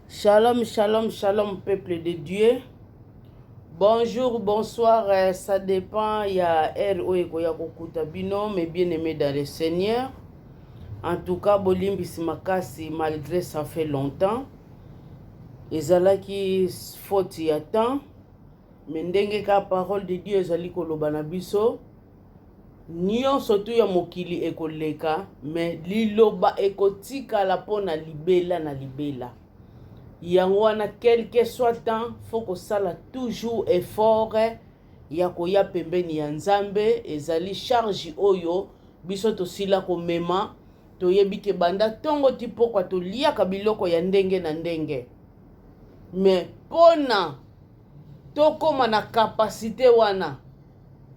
Shalom, shalom, shalom, peuple de Dieu. Bonjour, bonsoir, ça dépend. Il y a bino, mes bien-aimés dans le Seigneur. En tout cas, Bolimbi Simakasi, malgré ça fait longtemps. Ezala qui faute y a temps. Mais ndenge ka parole de Dieu ezali kolobana biso. Nyon sotu ya mokili ekoleka, mais liloba ekotika la pona libela na libela. Yango wana quel que soit temps, faut que ça la toujours effort ya koya pembeni ya Nzambe ezali charge oyo biso tosila komema toyebi ke banda tongo tipokwa toliaka biloko ya ndenge na ndenge. Mais pona tokoma na capacité wana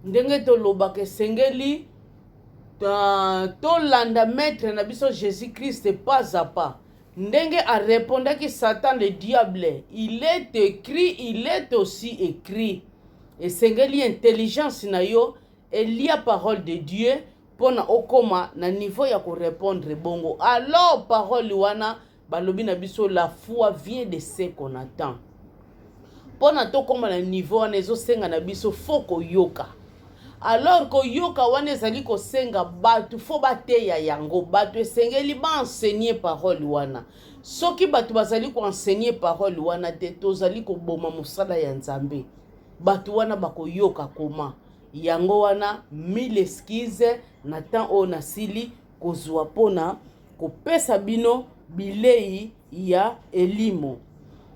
ndenge tolobaka esengeli tolanda maître na biso Jésus Christ pas à pas. Ndenge a répondaki Satan le diable, il est écrit, il est aussi écrit. Et sengeli intelligence na yo, il y a parole de Dieu pona okoma na niveau ya ko répondre bongo. Alors parole wana balobi na biso la foi vient de ce qu'on attend. Pona tokoma na niveau wana ezo senga na biso foko yoka. Alors que yoka wana ezali ko senga batu fo bateya yango batu esengeli ba enseigner parole wana. Soki batu bazali ko enseigner parole wana te tozali ko boma musala ya Nzambe. Batu wana bako yoka koma. Yango wana mille excuses na temps o nasili kozwa pona ko pesa bino bilei ya elimo.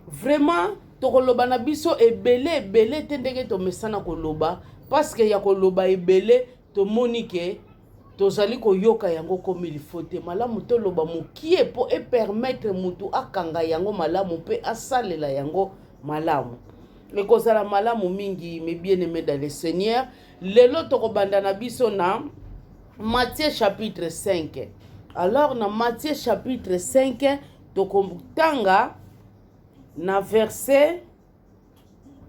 Vraiment tokoloba na biso ebele te ndenge to mesana koloba. Parce que ya koloba ebele to monike tozali koyoka yango comme il faut te malamu to loba mukie po e permettre mutu akanga yango malamu pe asalela yango malamu. Le kozala malamu mingi mes bien-aimés dans le Seigneur. Lelo tokobanda na biso na Matthieu chapitre 5. Alors na Matthieu chapitre 5 tokotanga na verset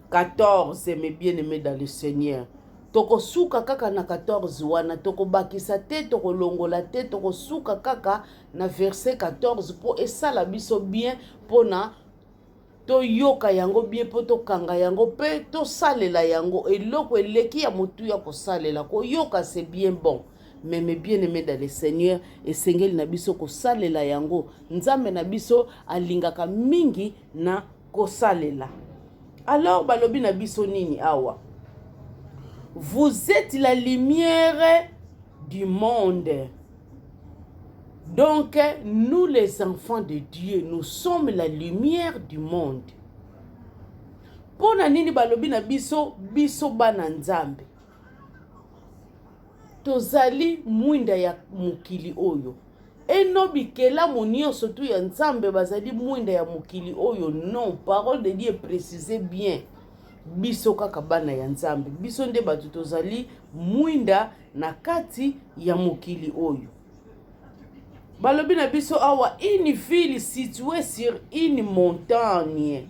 14, mes bien-aimés dans le Seigneur. Toko suka kaka na 14 wana, toko bakisa te, toko longola te, toko suka kaka na verset 14 po esala biso bien pona to yoka yango bien po to kanga yango pe to salela yango eloko eleki ya mutu ya ko salela ko yoka c'est bien bon. Mais mes bien-aimés dans le Seigneur, esengeli na biso ko salela yango, Nzambe na biso alingaka mingi na ko salela. Alors, balobi na biso nini awa. Vous êtes la lumière du monde. Donc, nous les enfants de Dieu, nous sommes la lumière du monde. Pona nini balobi na biso, biso bana Nzambe. Tozali mwinda ya mukili oyo. Enobi kela monio surtout ya Nzambe bazali mwinda ya mukili oyo. Non, parole de Dieu précisez bien. Biso kaka bana ya Nzambe. Biso nde batu tozali mwinda na kati ya mukili oyo. Balobi na biso awa une ville située sur une montagne.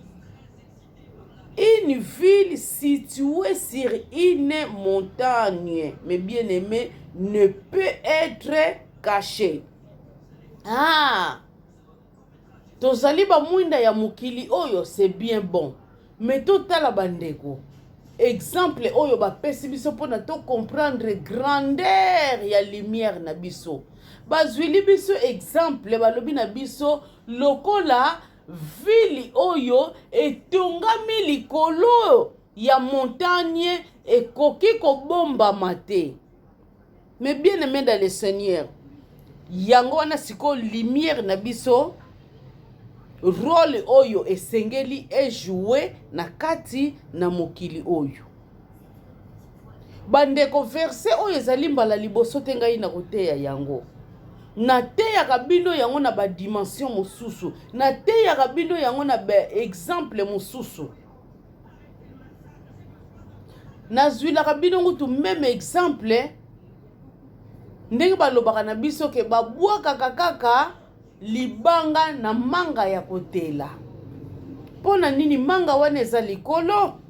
Une ville située sur une montagne, mes bien-aimés, ne peut être cachée. Ah, tozali ba mwinda ya mukili oyo c'est bien bon. Mais totala bandeko. Exemple oyo ba pesi biso pona to comprendre grandeur ya lumière na biso. Bazwili biso exemple balobi na biso lokola ville oyo etongami likolo ya montagne ekoki kobombama te. Mais bien aimé dans le Seigneur, yango wana siko lumière na biso rôle oyo esengeli jouer na kati na mokili oyo. Bandeko verset oyo ezali mbala liboso te ngai na koteya yango. Na teya kabino yango na ba dimension mosusu. Na teya kabino yango na ba exemple mosusu. Na zwila kabino ngutu même exemple ndenge balobaka na biso ke babwaka kaka libanga na manga ya kotela. Pona nini manga wana eza likolo?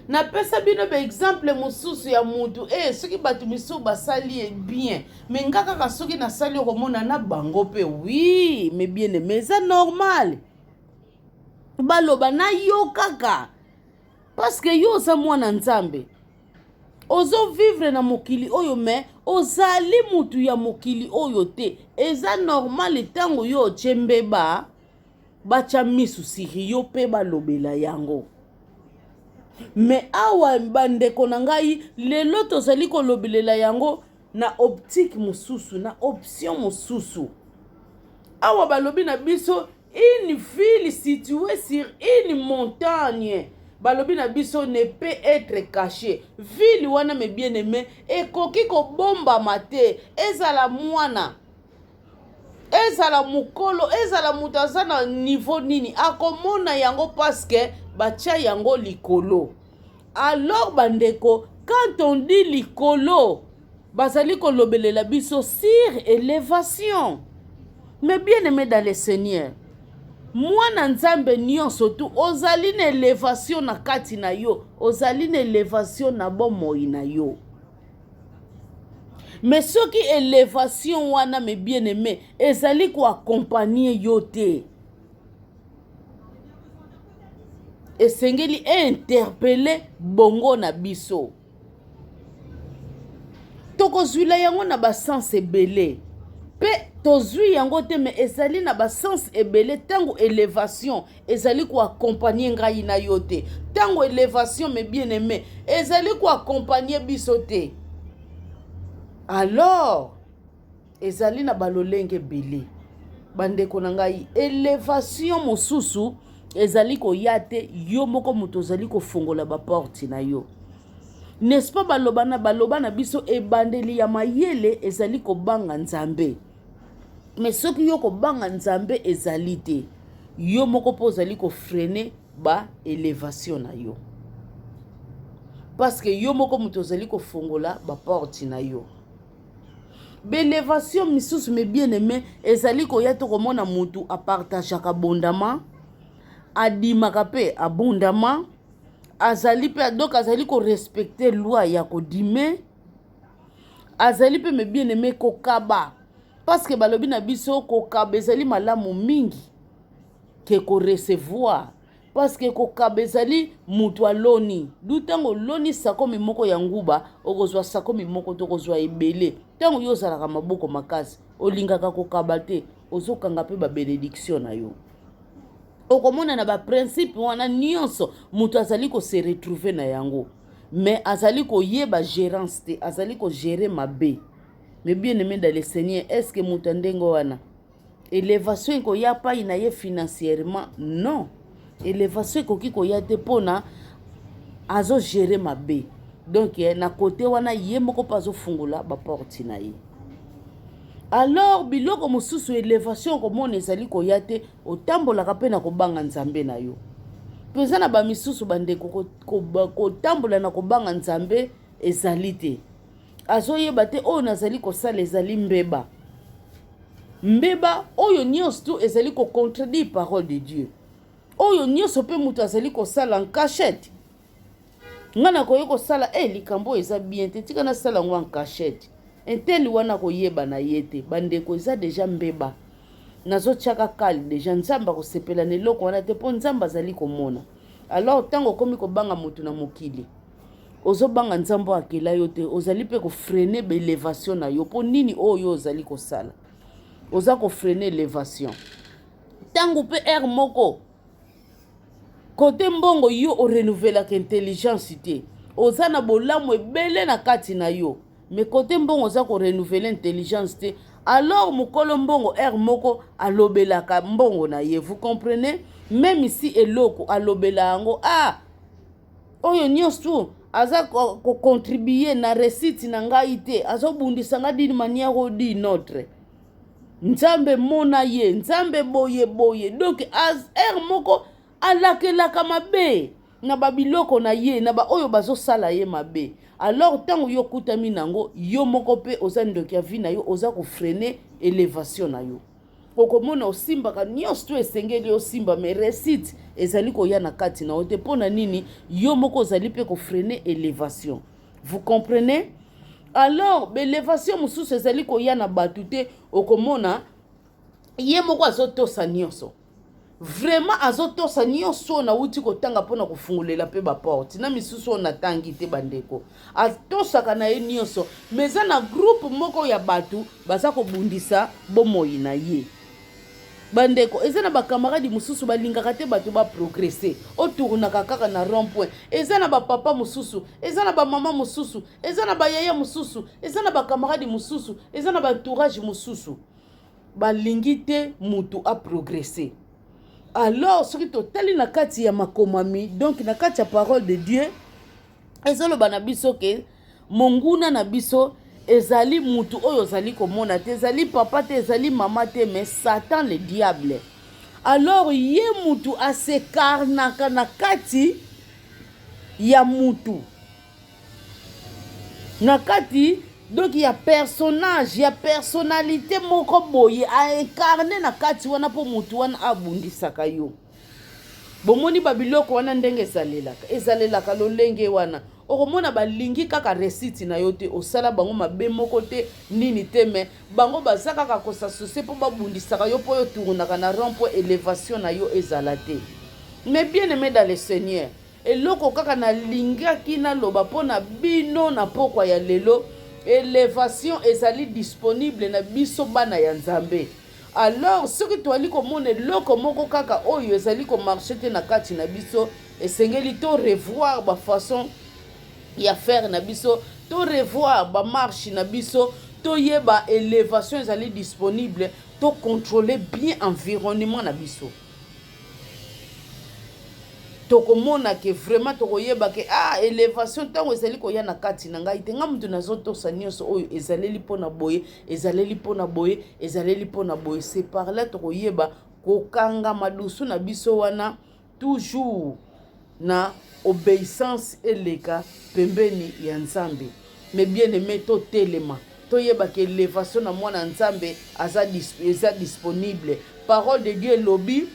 Na pesa bino ba exemple mosusu ya mutu soki batu misu basali bien mais ngaka soki na sali komona na bango pe oui mais bien aimé c'est normal. baloba na yo kaka parce que yo oza mwana nzambe ozo vivre na mokili oyo me ozali mutu ya mokili oyo te eza normal ntango yo otye mbeba batya misu siri yo mpe balobela yango me awa bandeko na ngai lelo tozali kolobelela yango na optique mosusu na option mosusu awa balobi na biso une ville située sur une montagne balobi na biso ne peut être caché ville wana me bien aimé ekoki kobombama te ezala mwana ezala mukolo ezala mutu aza na niveau nini akomona yango parce que batya yango likolo. Alors bandeko quand on dit likolo bazali kolobelela biso sur élévation. Mais bien aimé dans le Seigneur mwana nzambe nyonso tu ozali na élévation na kati na yo ozali na élévation na bomoi na yo. Mais soki élévation wana me bien aimé ezali ko accompagner yo te esengeli interpeller bongo na biso tokozwila yango na basens ebele pe tozwi yango te me ezali na basens ebele tango élévation ezali ko accompagner ngai na yo te tango élévation me bien aimé ezali ko accompagner biso te alors ezali na balolenge ebele bandeko na ngai élévation mosusu ezali koya te yo moko moto ozali kofongola baporte na yo n'est-ce pas baloba na biso ebandeli ya mayele ezali kobanga nzambe mais soki yo kobanga nzambe ezali te yo moko po ozali kofrene ba élévation na yo parce que yo moko moto ozali kofongola baporte na yo. Bélévation misusu me bien aimé ezali koya to komona mutu apartageaka abondama adimaka pe abondama azali pe donc azali ko respecter loi ya kodime azali pe me bien aimé kokaba parce que balobi na biso kokaba ezali malamu mingi ke ko recevoir parce que kokaba ezali mutu aloni dutango loni sakomi moko ya nguba okozwa sakomi moko to kozwa ebele tango yo ozalaka maboko makasi olingaka kokaba te ozokanga pe ba bénédiction na yo okomona na ba principe wana nyonso mutu azali ko se retrouver na yango mais azali ko yeba gérance te azali ko gérer mabe. Mais bien aimé dans le Seigneur est-ce que mutu ndengo wana élévation ko ya pa ina ye financièrement non élévation koki koya te pona azo gérer mabe donc na côté wana ye moko pa zo fungula ba porte na ye. Alors biloko mosusu élévation komona ezali koya te otambolaka pe na kobanga nzambe na yo peza na ba misusu bandeko kotambola na kobanga nzambe ezali te azoyeba te oyo nazali kosala ezali mbeba oyo nyonso tu ezali ko contredire parole de Dieu oyo nyonso pe mutu azali kosala en cachette ngana koyo kosala likambo eza bien te tika na sala ngo en cachette enteli wana koyeba na yete bandeko eza deja mbeba nazo tiaka kali deja nzamba kosepela na eloko wana te po nzamba azali komona. Alors tango komi kobanga mutu na mokili ozobanga nzambo akela yo te ozali pe kofrene ba élévation na yo po nini oyo ozali kosala oza kofrene élévation tango pe moko côté mbongo yo o renouveler intelligence te oza na bolamu ebele na kati na yo mais côté mbongo oza ko renouveler intelligence te alors mukolo mbongo moko alobelaka mbongo na ye vous comprenez même ici eloko alobela yango oyo nyonso aza ko contribuer na recette na ngai te azobundisa nga d'une manière ou d'une autre nzambe mona ye nzambe boye donc moko alakelaka mabe na babiloko na ye na ba oyo bazosala ye mabe. Alors tango yo kutami nango yo moko pe oza ndoki ya vi na yo oza kofrene élévation na yo okomona osimbaka nyonso tu esengeli osimba mais recette ezali koya na kati na ote pona nini yo moko ozali pe kofrene élévation. Vous comprenez? Alors élévation mosusu ezali koya na batu te okomona ye moko azotosa nyonso vraiment azotosa nyonso na uti kotanga mpona kofungolela mpe baporte na misusu oyo natangi te bandeko atosaka na ye nyonso mais eza na groupe moko ya bato baza kobundisa bomoi na ye bandeko eza na bakamaradi mosusu balingaka te bato baprogresse otournaka kaka na rond point eza na bapapa mosusu eza na bamama mosusu eza na bayaya mosusu eza na bakamaradi mosusu eza na baentourage mosusu balingi te mutu aprogresse. Alors soki totali na kati ya makomami donc na kati ya parole de Dieu ezoloba na biso ke monguna na biso ezali mutu oyo zali komona te ezali papa te ezali mama te mais Satan le diable. Alors ye mutu asekarnaka na kati ya mutu na kati donc ya personnage ya personnalité moko boye a incarné na kati wana po mutu wana abundisaka yo. Bomoni babiloko wana ndenge ezalelaka lolenge wana okomona balingi kaka resiti na yo te osala bango mabe moko te nini te me bango baza kaka kosasose po babundisaka yo po yo tournaka na rond point élévation na yo ezala te. Mais bien aimé dans le Seigneur eloko kaka na lingaki na loba po na bino na pokwa ya lelo élévation ezali disponible na biso bana ya Nzambe. Alors soki toali komona eloko moko kaka oyo ezali komarche te na kati na biso esengeli to revoir ba façon ya faire na biso to revoir ba marche na biso to yeba élévation ezali disponible to contrôler bien environnement na biso. Tokomona ke vraiment tokoyeba ke élévation tango ezali koya na kati na ngai te nga mutu nazotosa nyonso oyo ezaleli pona boye ezaleli pona boye ezaleli pona boye. C'est par là tokoyeba kokanga madusu na biso wana toujours na obéissance eleka pembeni ya Nzambe. Mais bien aimé to telema toyeba ke élévation na mwana Nzambe eza disponible. Parole de Dieu lobi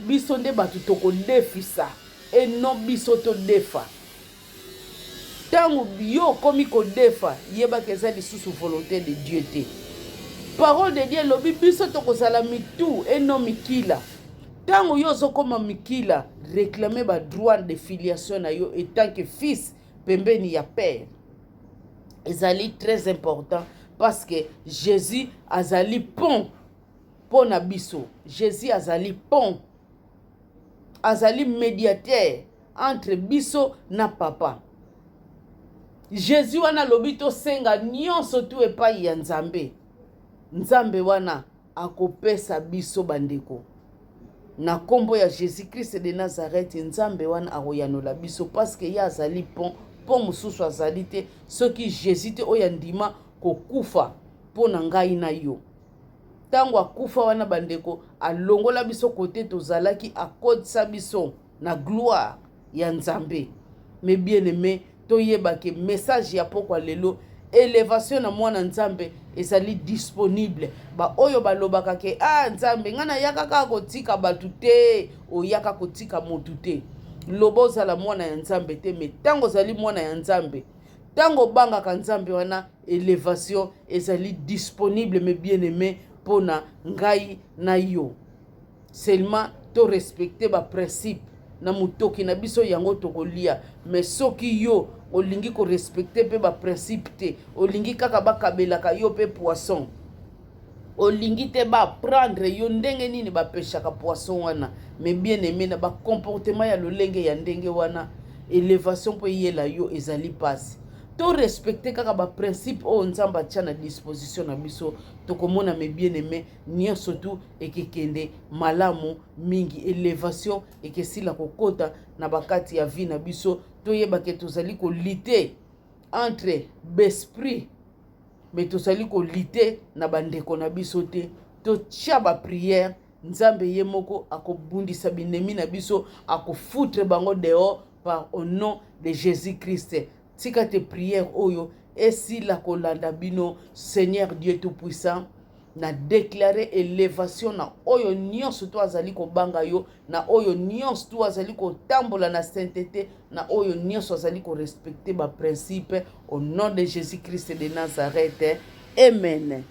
biso nde batu tokodefisa et non biso to defa. Tango yo komi ko defa yeba ke eza lisusu volonté de Dieu te. Parole de Dieu lobi biso to kozala mitu et non mikila. Tango yo zokoma mikila réclamer ba droit de filiation na yo étant que fils pembeni ya père. Ezali très important parce que Jésus azali pont pona biso. Jésus azali pont azali médiateur entre biso na papa. Jésus wana lobi to senga nyonso tu epai ya Nzambe. Nzambe wana akopesa biso bandeko. Na kombo ya Jésus Christ de Nazareth Nzambe wana akoyanola biso parce que ya azali pont mosusu azali te soki Jésus te oya ndima kokufa pona ngai na yo. Tango akufa wana bandeko alongola biso kote tozalaki akodisa biso na gloire ya Nzambe. Mais bien aimé toyeba ke message ya pokwa lelo élévation na mwana Nzambe ezali disponible. Ba oyo balobaka ke Nzambe ngana yaka kaka kotika batu te oyaka kotika motu te. Lobo zala mwana ya Nzambe te mais tango zali mwana ya Nzambe tango bangaka Nzambe wana élévation ezali disponible. Mais bien aimé pona ngai na yo seulement to respecter ba principe na mutoki na biso yango tokolia. Mais soki yo olingi ko respecter pe ba principe te olingi kaka bakabelaka yo pe poisson olingi te ba prendre yo ndenge nini ba peshaka poisson wana. Mais bien aimé na ba comportement ya lolenge ya ndenge wana élévation po yela yo ezali pasi. To respecter kaka ba principe o Nzamba tia na disposition na biso tokomona. Mais bien aimé nyonso tu ekekende malamu mingi élévation ekesila kokota na bakati ya vie na biso toyeba ke tozali ko lutter entre besprit mais tozali ko lutter na bandeko na biso te to tia ba prière Nzambe ye moko akobundisa binemi na biso akofoutre bango dehors par au nom de Jésus Christ. Tika te prière oyo esi la kolanda bino Seigneur Dieu tout-puissant na déclarer élévation na oyo nyonso to azali ko banga yo na oyo nyonso to azali ko tambola na sainteté na oyo nyonso azali ko respecter ba principe au nom de Jésus Christ de Nazareth. Amen.